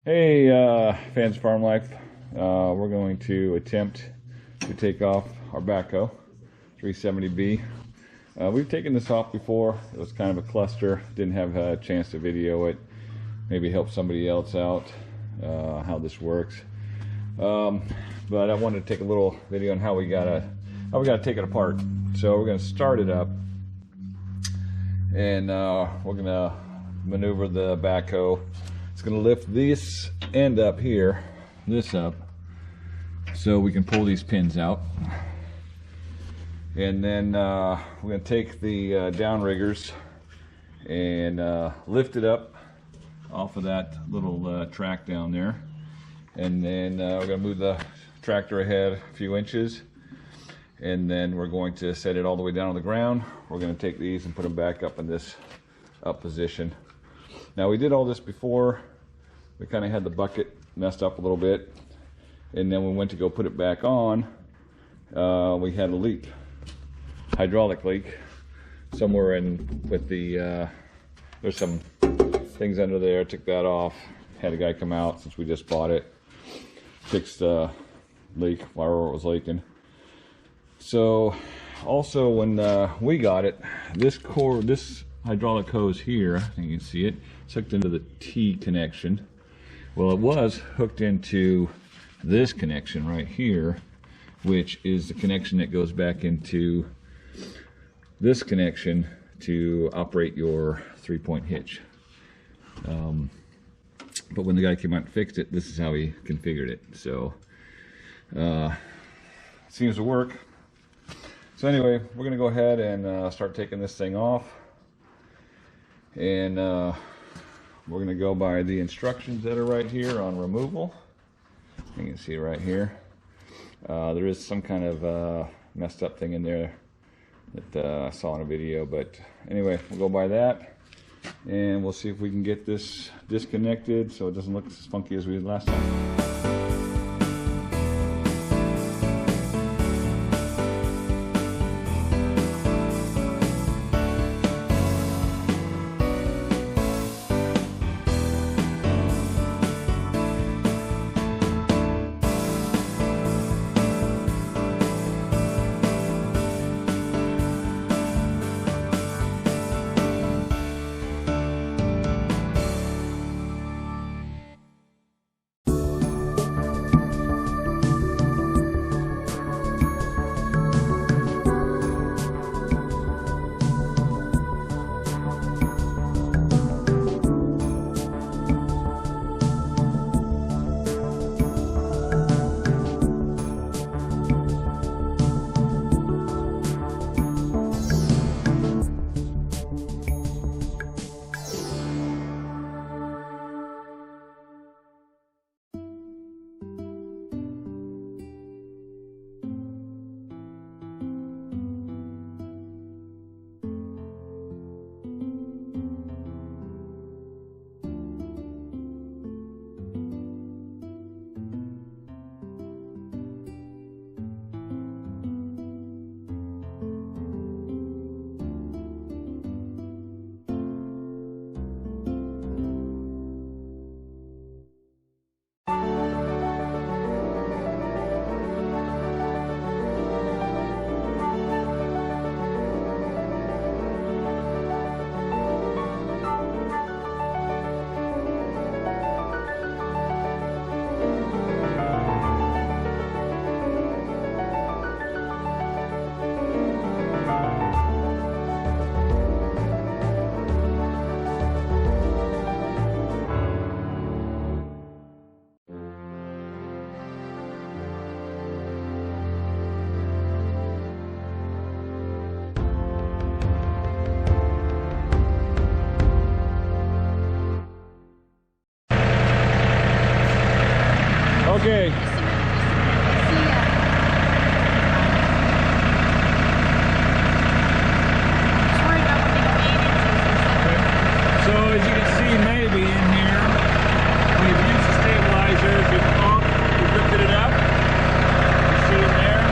Hey, fans of farm life. We're going to attempt to take off our backhoe 370B. We've taken this off before. It was kind of a cluster. Didn't have a chance to video it. Maybe help somebody else out how this works. But I wanted to take a little video on how we gotta take it apart. So we're gonna start it up, and we're gonna maneuver the backhoe. It's going to lift this end up here, this up, so we can pull these pins out. And then we're going to take the downriggers and lift it up off of that little track down there. And then we're going to move the tractor ahead a few inches. And then we're going to set it all the way down on the ground. We're going to take these and put them back up in this up position. Now, we did all this before. We kind of had the bucket messed up a little bit, and then we went to go put it back on. We had a leak, hydraulic leak, somewhere in with the, there's some things under there. Took that off, had a guy come out since we just bought it, fixed the leak while it was leaking. So also when we got it, this hydraulic hose here, I think you can see it, it's hooked into the T connection. Well, it was hooked into this connection right here, which is the connection that goes back into this connection to operate your 3-point hitch. But when the guy came out and fixed it, this is how he configured it. So it seems to work. So anyway, we're going to go ahead and start taking this thing off. And we're going to go by the instructions that are right here on removal. You can see right here. There is some kind of messed up thing in there that I saw in a video. But anyway, we'll go by that. And we'll see if we can get this disconnected so it doesn't look as funky as we did last time. Okay. So as you can see, maybe in here, we've used the stabilizers, we've lifted it up. You see it there?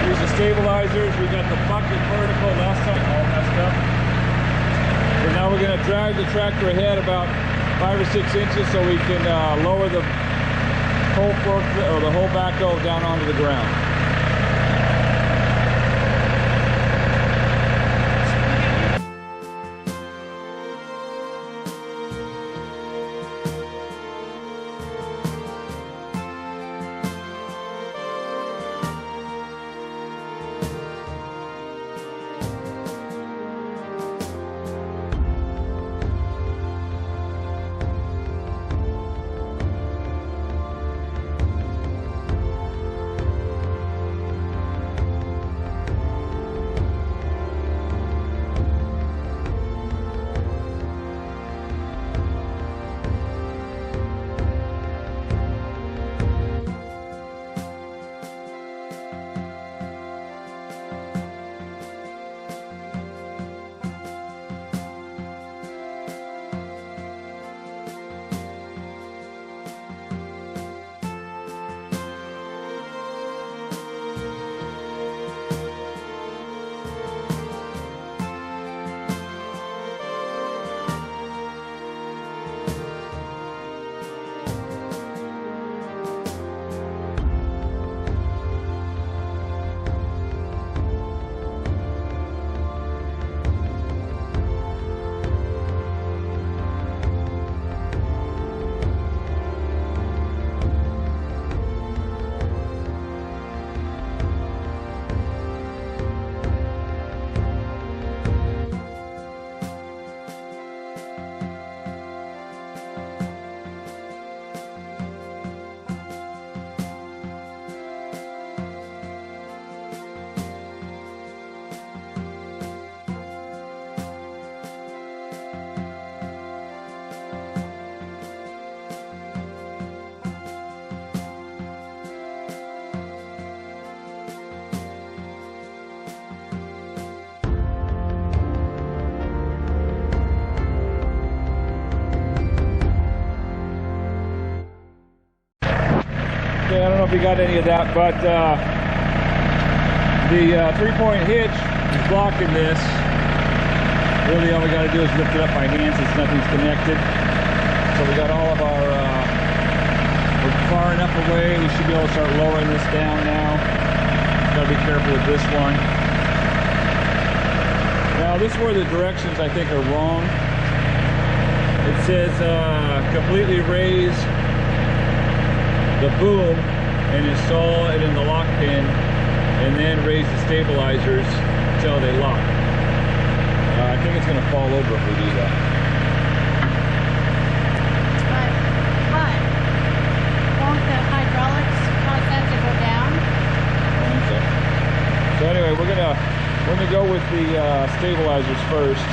Use the stabilizers, we got the bucket vertical, last time all messed up. So now we're going to drag the tractor ahead about 5 or 6 inches so we can lower the whole fork or the whole backhoe down onto the ground. Okay, I don't know if you got any of that, but the 3-point hitch is blocking this. Really all we got to do is lift it up by hand since nothing's connected. So we got all of our, we're far enough away, we should be able to start lowering this down now. Got to be careful with this one. Now this is where the directions I think are wrong. It says completely raise the boom and install it in the lock pin and then raise the stabilizers until they lock. I think it's going to fall over if we do that. But won't the hydraulics cause that to go down? I think so. So anyway, we're gonna go with the stabilizers first.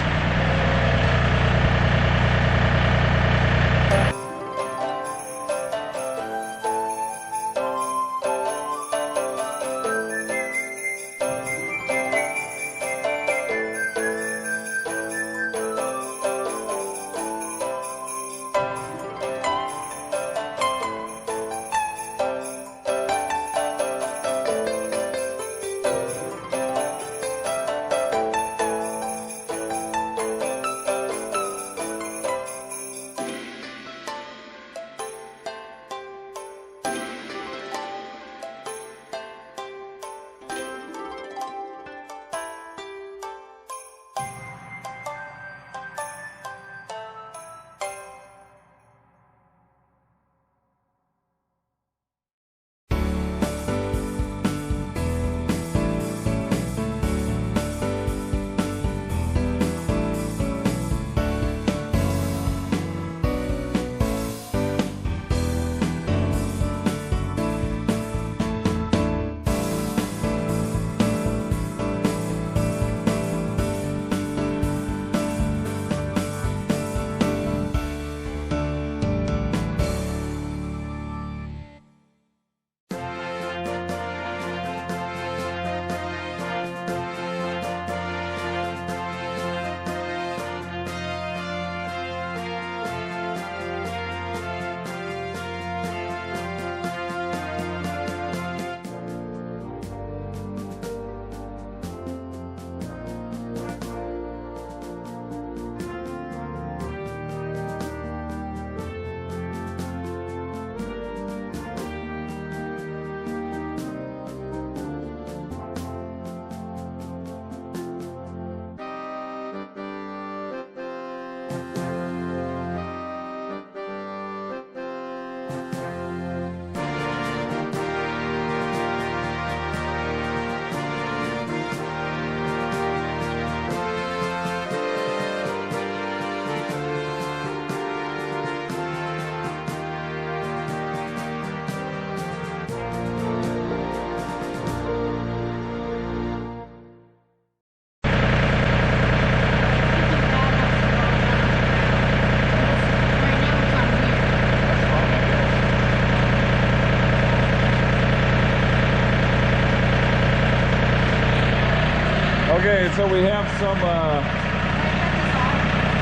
Okay, so we have some,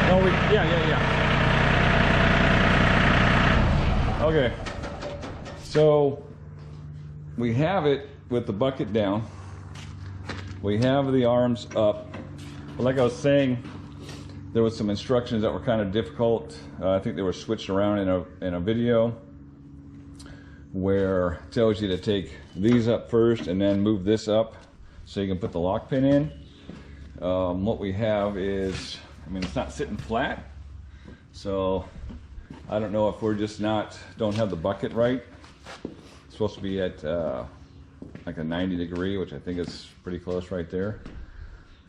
no, yeah. Okay, so we have it with the bucket down. We have the arms up. But like I was saying, there was some instructions that were kind of difficult. I think they were switched around in a video where it tells you to take these up first and then move this up so you can put the lock pin in. What we have is, I mean, it's not sitting flat, so I don't know if we're just don't have the bucket right. It's supposed to be at like a 90 degree, which I think is pretty close right there.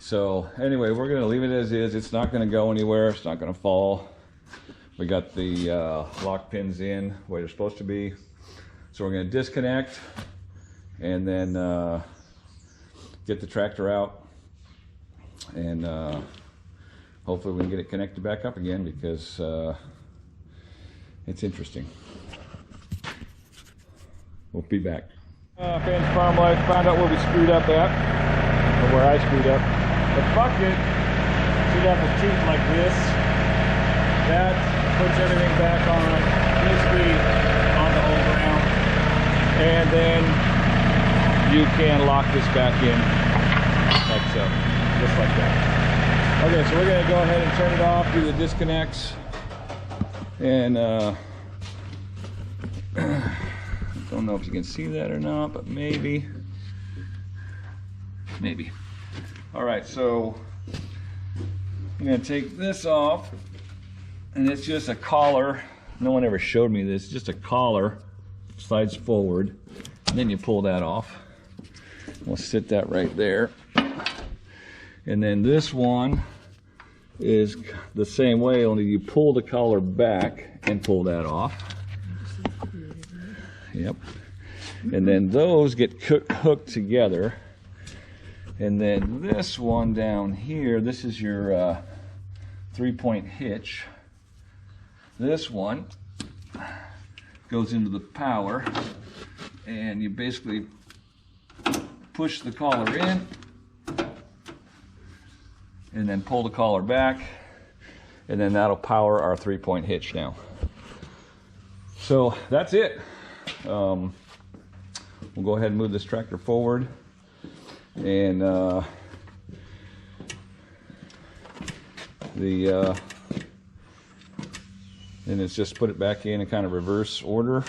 So anyway, we're gonna leave it as is. It's not gonna go anywhere. It's not gonna fall. We got the lock pins in where they're supposed to be. So we're gonna disconnect and then get the tractor out, and hopefully we can get it connected back up again, because it's interesting. We'll be back. Fans Farm Life, found out where we screwed up at, or where I screwed up. The bucket should have the teeth like this. That puts everything back on, basically on the whole ground. And then you can lock this back in like so, just like that. Okay, so we're gonna go ahead and turn it off, do the disconnects, and don't know if you can see that or not, but maybe. All right, so I'm gonna take this off, and it's just a collar. No one ever showed me this, just a collar, slides forward, and then you pull that off. We'll sit that right there. And then this one is the same way, only you pull the collar back and pull that off. Yep. And then those get hooked together. And then this one down here, this is your 3-point hitch. This one goes into the power, and you basically push the collar in and then pull the collar back, and then that'll power our 3-point hitch now. So that's it. We'll go ahead and move this tractor forward, and and it's just put it back in kind of reverse order.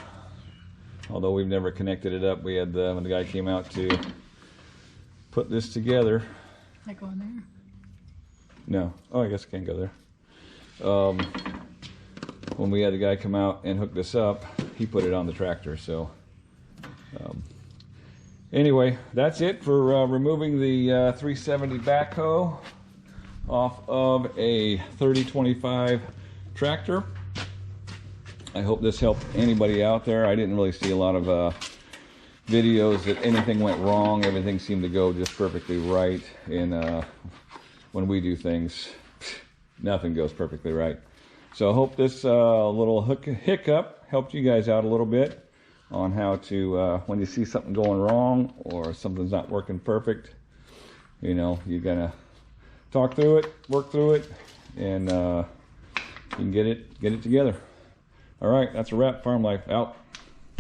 Although we've never connected it up, we had when the guy came out to put this together. That go in there? No. Oh, I guess I can't go there. When we had the guy come out and hook this up, he put it on the tractor. So anyway, that's it for removing the 370 backhoe off of a 3025 tractor. I hope this helped anybody out there. I didn't really see a lot of videos that anything went wrong. Everything seemed to go just perfectly right. And when we do things, nothing goes perfectly right. So I hope this little hiccup helped you guys out a little bit on how to, when you see something going wrong or something's not working perfect, you know, you're gonna talk through it, work through it, and you can get it together. All right, that's a wrap. Farm Life out.